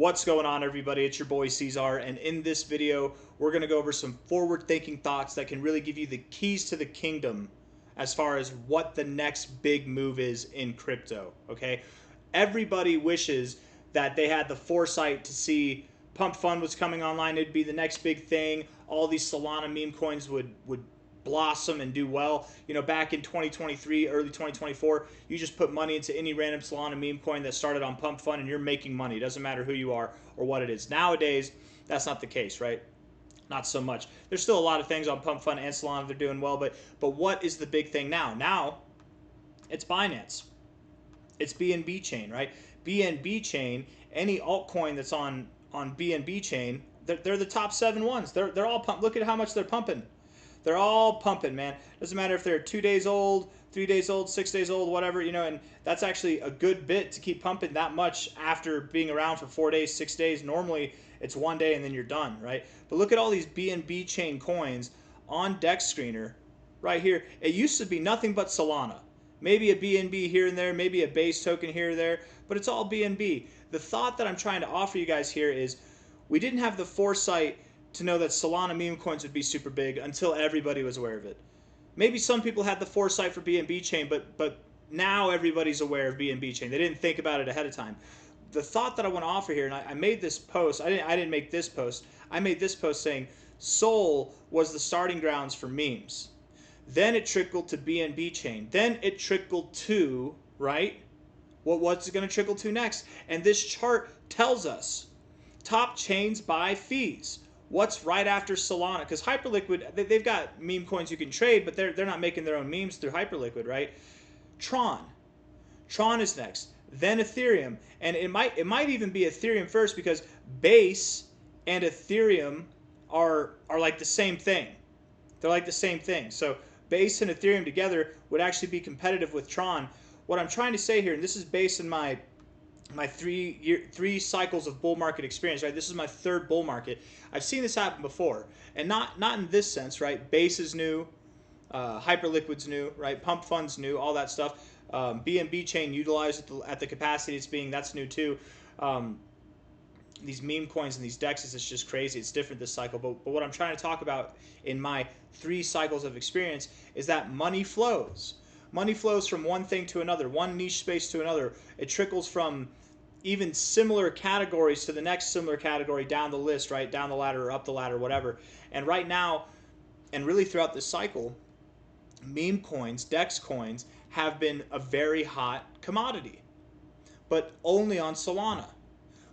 What's going on, everybody? It's your boy C-Zar, and in this video we're going to go over some forward-thinking thoughts that can really give you the keys to the kingdom as far as what the next big move is in crypto. Okay, everybody wishes that they had the foresight to see Pump Fund was coming online. It'd be the next big thing. All these Solana meme coins would blossom and do well. You know, back in 2023, early 2024, you just put money into any random Solana meme coin that started on Pump Fund and you're making money. It doesn't matter who you are or what it is. Nowadays, that's not the case, right? Not so much. There's still a lot of things on Pump Fund and Solana they're doing well, but what is the big thing now? Now, it's Binance. It's BNB chain, right? BNB chain, any altcoin that's on BNB chain, they're the top 7 ones. They're all pumped. Look at how much they're pumping. They're all pumping, man. Doesn't matter if they're 2 days old, 3 days old, 6 days old, whatever, you know, and that's actually a good bit to keep pumping that much after being around for 4 days, 6 days. Normally, it's 1 day and then you're done, right? But look at all these BNB chain coins on Dex Screener right here. It used to be nothing but Solana. Maybe a BNB here and there, maybe a base token here or there, but it's all BNB. The thought that I'm trying to offer you guys here is we didn't have the foresight to know that Solana meme coins would be super big until everybody was aware of it. Maybe some people had the foresight for BNB chain, but now everybody's aware of BNB chain. They didn't think about it ahead of time. The thought that I want to offer here, and I made this post. I didn't make this post. I made this post saying Sol was the starting grounds for memes. Then it trickled to BNB chain. Then it trickled to, right? What's it going to trickle to next? And this chart tells us top chains by fees. What's right after Solana? Because Hyperliquid, they've got meme coins you can trade, but they're not making their own memes through Hyperliquid, right? Tron is next. Then Ethereum, and it might even be Ethereum first because Base and Ethereum are like the same thing. They're like the same thing. So Base and Ethereum together would actually be competitive with Tron. What I'm trying to say here, and this is based on my three cycles of bull market experience, right? This is my 3rd bull market. I've seen this happen before, and not in this sense, right? Base is new, Hyperliquid's new, right? Pump Fund's new, all that stuff. BNB chain utilized at the capacity it's being, that's new too. These meme coins and these dexes, it's just crazy. It's different this cycle. But what I'm trying to talk about in my 3 cycles of experience is that money flows. Money flows from one thing to another, one niche space to another. It trickles from even similar categories to the next similar category down the list, right? Down the ladder or up the ladder, whatever. And right now, and really throughout this cycle, meme coins, dex coins, have been a very hot commodity, but only on Solana.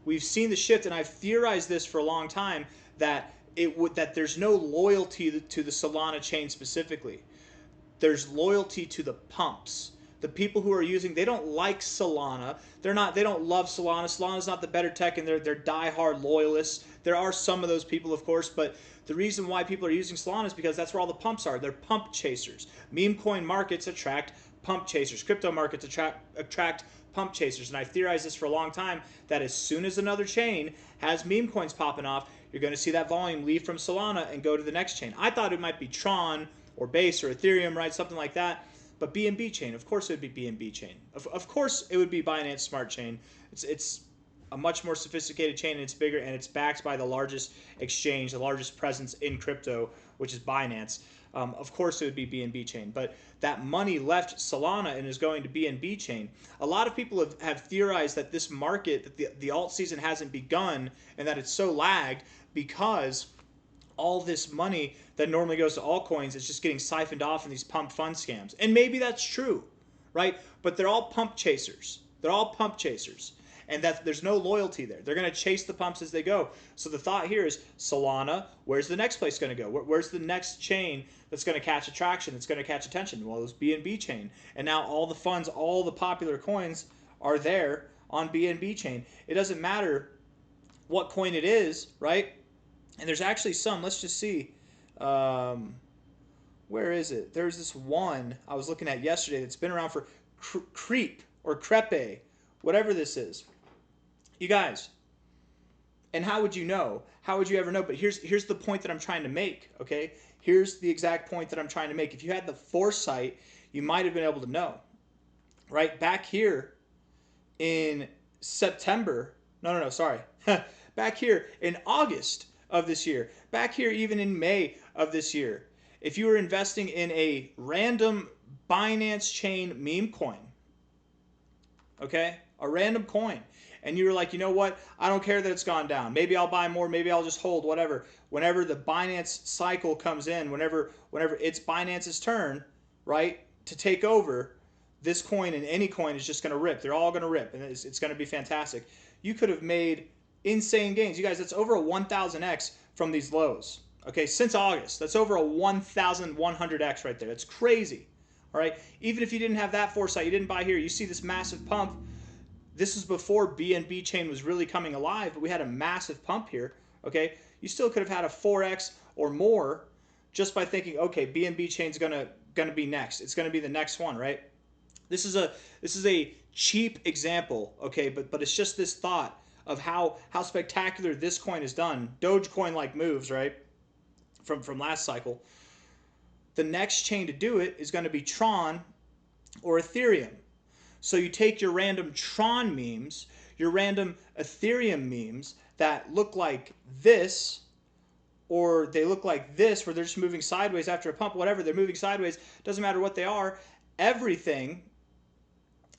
We've seen the shift, and I've theorized this for a long time, that there's no loyalty to the Solana chain specifically. There's loyalty to the pumps. The people who are using, they don't like Solana. They don't love Solana. Solana's not the better tech, and they're diehard loyalists. There are some of those people, of course, but the reason why people are using Solana is because that's where all the pumps are. They're pump chasers. Meme coin markets attract pump chasers. Crypto markets attract pump chasers. And I've theorized this for a long time, that as soon as another chain has meme coins popping off, you're going to see that volume leave from Solana and go to the next chain. I thought it might be Tron or Base or Ethereum, right? Something like that. But BNB chain, of course it would be BNB chain. Of course it would be Binance Smart Chain. It's a much more sophisticated chain, and it's bigger, and it's backed by the largest exchange, the largest presence in crypto, which is Binance. Of course it would be BNB chain. But that money left Solana and is going to BNB chain. A lot of people have theorized that this market, that the alt season hasn't begun, and that it's so lagged because all this money that normally goes to altcoins is just getting siphoned off in these pump fund scams. And maybe that's true, right? But they're all pump chasers. They're all pump chasers. And that there's no loyalty there. They're going to chase the pumps as they go. So the thought here is Solana, where's the next place going to go? Where's the next chain that's going to catch attraction, that's going to catch attention? Well, it's BNB chain. And now all the funds, all the popular coins are there on BNB chain. It doesn't matter what coin it is, right? And there's actually some, let's just see. Where is it? There's this one I was looking at yesterday that's been around for Creep or Crepe, whatever this is. You guys, and how would you know? How would you ever know? But here's the point that I'm trying to make, okay? Here's the exact point that I'm trying to make. If you had the foresight, you might have been able to know. Right? Back here in September No, sorry. Back here in August of this year, back here even in May of this year, if you were investing in a random Binance chain meme coin, okay, a random coin, and you were like, you know what, I don't care that it's gone down, maybe I'll buy more, maybe I'll just hold, whatever. Whenever the Binance cycle comes in, whenever it's Binance's turn, right, to take over, this coin and any coin is just going to rip. They're all going to rip, and it's going to be fantastic. You could have made insane gains. You guys, that's over a 1,000x from these lows. Okay, since August, that's over a 1,100x right there. That's crazy. All right, even if you didn't have that foresight, you didn't buy here, you see this massive pump. This is before BNB chain was really coming alive, but we had a massive pump here. Okay, you still could have had a 4x or more just by thinking, okay, BNB chain's gonna be next. It's gonna be the next one, right? This is a cheap example, okay, but it's just this thought of how spectacular this coin is done. Dogecoin like moves, right? From last cycle. The next chain to do it is going to be Tron or Ethereum. So you take your random Tron memes, your random Ethereum memes that look like this, or they look like this, where they're just moving sideways after a pump, whatever, they're moving sideways, doesn't matter what they are, everything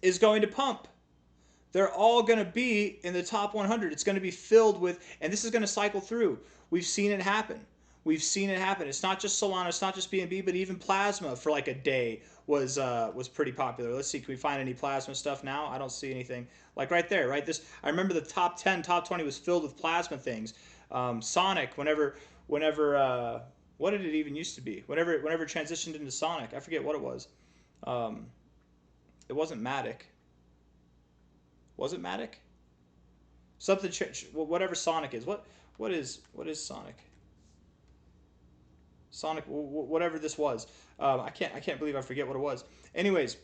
is going to pump. They're all going to be in the top 100. It's going to be filled with, and this is going to cycle through. We've seen it happen. We've seen it happen. It's not just Solana, it's not just BNB, but even Plasma for like a day was pretty popular. Let's see, can we find any Plasma stuff now? I don't see anything. Like right there, right? This, I remember the top 10, top 20 was filled with Plasma things. Sonic, whenever what did it even used to be? Whenever it transitioned into Sonic, I forget what it was. It wasn't Matic. Was it Matic? Something, whatever Sonic is. What is Sonic? Sonic, whatever this was. I can't believe I forget what it was. Anyways,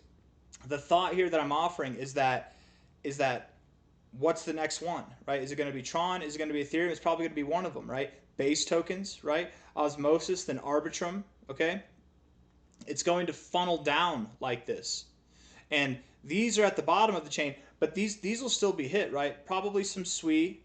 the thought here that I'm offering is that what's the next one, right? Is it going to be Tron? Is it going to be Ethereum? It's probably going to be one of them, right? Base tokens, right? Osmosis, then Arbitrum, okay? It's going to funnel down like this. And these are at the bottom of the chain, but these will still be hit, right? Probably some SWE,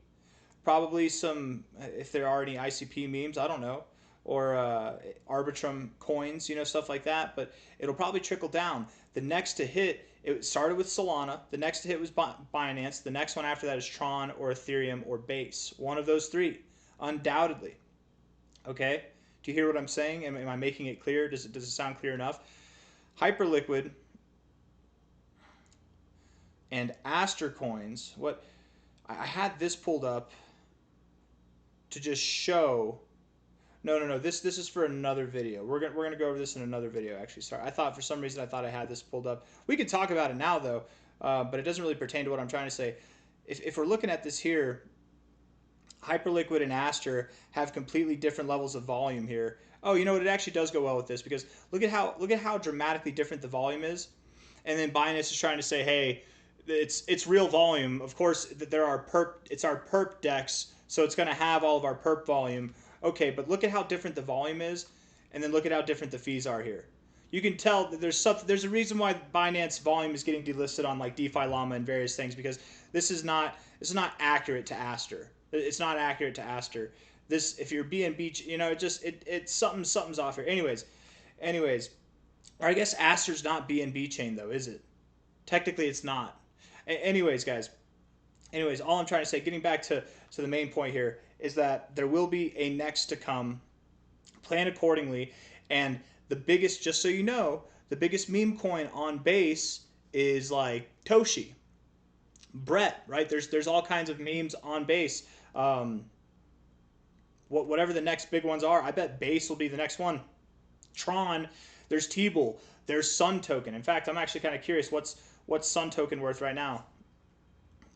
probably some, if there are any ICP memes, I don't know, or Arbitrum coins, you know, stuff like that, but it'll probably trickle down. The next to hit, it started with Solana, the next to hit was Binance, the next one after that is Tron or Ethereum or Base. One of those three, undoubtedly. Okay? Do you hear what I'm saying? Am I making it clear? Does it sound clear enough? Hyperliquid and Aster coins, what I had this pulled up to just show. No, this is for another video. We're gonna go over this in another video, actually. Sorry, I thought for some reason I had this pulled up. We can talk about it now though, but it doesn't really pertain to what I'm trying to say. If we're looking at this here, Hyperliquid and Aster have completely different levels of volume here. Oh, you know what? It actually does go well with this because look at how dramatically different the volume is, and then Binance is trying to say, hey, it's real volume. Of course, there are it's our perp DEX, so it's going to have all of our perp volume. Okay, but look at how different the volume is, and then look at how different the fees are here. You can tell that there's a reason why Binance volume is getting delisted on like DeFi Llama and various things, because this is not accurate to Aster. It's not accurate to Aster. This, if you're BNB, you know, it's something's off here. Anyways, or I guess Aster's not BNB chain though, is it? Technically, it's not. Anyways, guys. Anyways, all I'm trying to say, getting back to the main point here, is that there will be a next to come. Plan accordingly. And the biggest, just so you know, the biggest meme coin on Base is like Toshi, Brett, right? There's all kinds of memes on Base. Whatever the next big ones are, I bet Base will be the next one. Tron, there's T-Bull, there's Sun Token. In fact, I'm actually kind of curious what's Sun Token worth right now.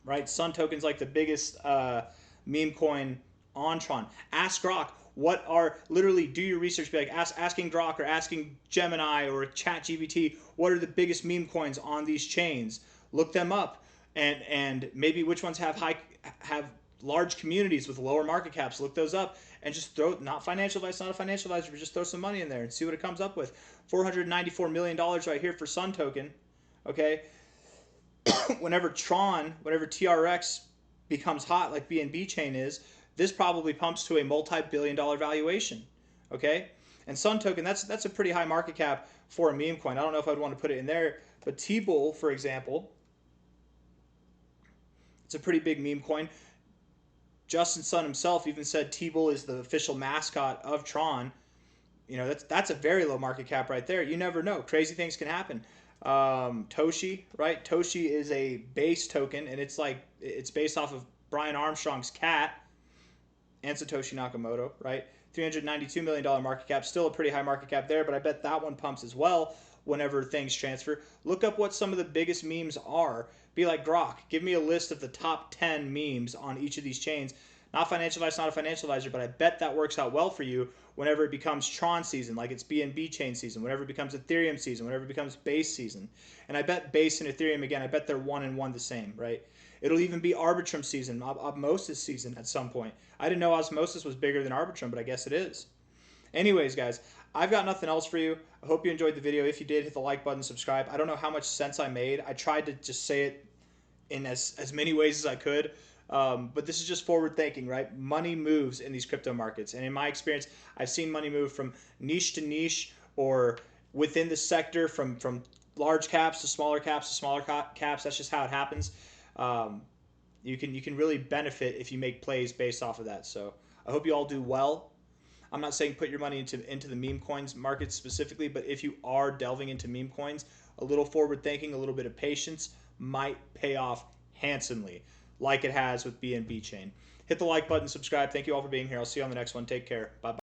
Right, Sun Token's like the biggest meme coin on Tron. Ask Grok. What are, literally do your research, be like asking Grok or asking Gemini or ChatGPT, what are the biggest meme coins on these chains? Look them up, and maybe which ones have large communities with lower market caps. Look those up and just throw, not financial advice, not a financial advisor, but just throw some money in there and see what it comes up with. $494 million right here for Sun Token. Okay. Whenever TRX becomes hot like BNB chain is, this probably pumps to a multi-billion-dollar valuation. Okay, and Sun Token, that's a pretty high market cap for a meme coin. I don't know if I'd want to put it in there, but T-Bull, for example, it's a pretty big meme coin. Justin Sun himself even said T-Bull is the official mascot of Tron. You know, that's a very low market cap right there. You never know. Crazy things can happen. Toshi, right? Toshi is a base token, and it's based off of Brian Armstrong's cat and Satoshi Nakamoto, right? $392 million market cap, still a pretty high market cap there, but I bet that one pumps as well whenever things transfer. Look up what some of the biggest memes are. Be like Grok, give me a list of the top 10 memes on each of these chains. Not financial advice, not a financial advisor, but I bet that works out well for you whenever it becomes Tron season, like it's BNB chain season, whenever it becomes Ethereum season, whenever it becomes Base season. And I bet Base and Ethereum, again, I bet they're 1 and 1 the same, right? It'll even be Arbitrum season, Osmosis season at some point. I didn't know Osmosis was bigger than Arbitrum, but I guess it is. Anyways, guys, I've got nothing else for you. I hope you enjoyed the video. If you did, hit the like button, subscribe. I don't know how much sense I made. I tried to just say it in as many ways as I could. But this is just forward thinking, right? Money moves in these crypto markets. And in my experience, I've seen money move from niche to niche or within the sector from large caps to smaller caps to smaller caps. That's just how it happens. You can really benefit if you make plays based off of that. So I hope you all do well. I'm not saying put your money into the meme coins market specifically, but if you are delving into meme coins, a little forward thinking, a little bit of patience might pay off handsomely, like it has with BNB chain. Hit the like button, subscribe. Thank you all for being here. I'll see you on the next one. Take care. Bye-bye.